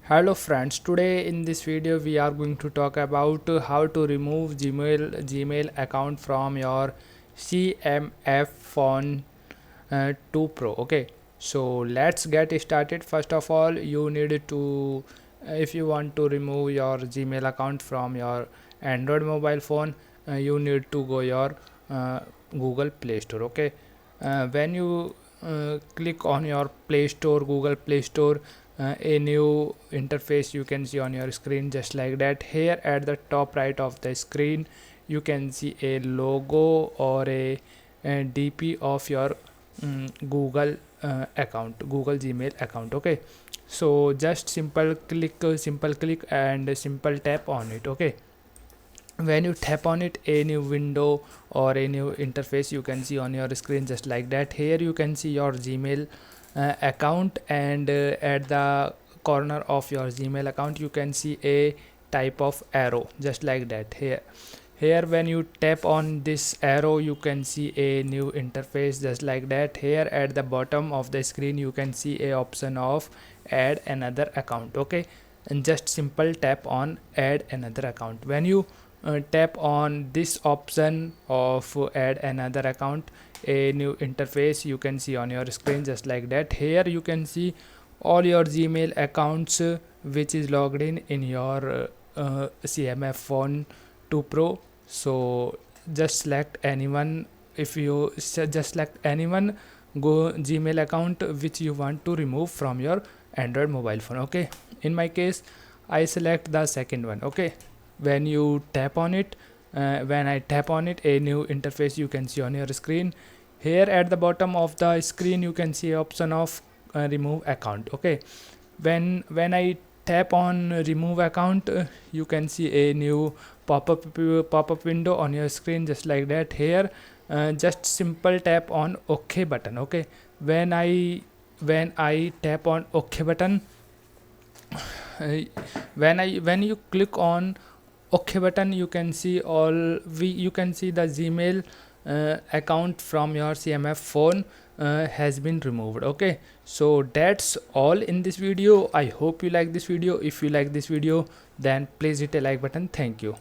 Hello friends, today in this video we are going to talk about how to remove Gmail account from your CMF phone 2 Pro. Okay, so let's get started. First of all, you need to if you want to remove your Gmail account from your Android mobile phone, you need to go your Google Play Store. Okay, when you click on your Play Store, Google Play Store, a new interface you can see on your screen just like that. Here at the top right of the screen you can see a logo or a DP of your Google account, Google Gmail account. Okay, so just simple click and simple tap on it. Okay, when you tap on it, a new window or a new interface you can see on your screen just like that. Here you can see your Gmail account, and at the corner of your Gmail account you can see a type of arrow just like that. Here when you tap on this arrow you can see a new interface just like that. Here at the bottom of the screen you can see a option of add another account. Okay, and just simple tap on add another account. When you tap on this option of add another account, a new interface you can see on your screen just like that. Here you can see all your Gmail accounts which is logged in your CMF phone 2 Pro. So just select anyone. If you just select anyone, go Gmail account which you want to remove from your Android mobile phone. Okay, in my case I select the second one. Okay, when you tap on it, when I tap on it, a new interface you can see on your screen. Here at the bottom of the screen you can see option of remove account. Okay, when I tap on remove account, you can see a new pop-up window on your screen just like that. Here just simple tap on OK button. Okay, when I tap on OK button, when you click on OK button you can see you can see the Gmail account from your CMF phone has been removed. Okay, so that's all in this video. I hope you like this video. If you like this video, then please hit a like button. Thank you.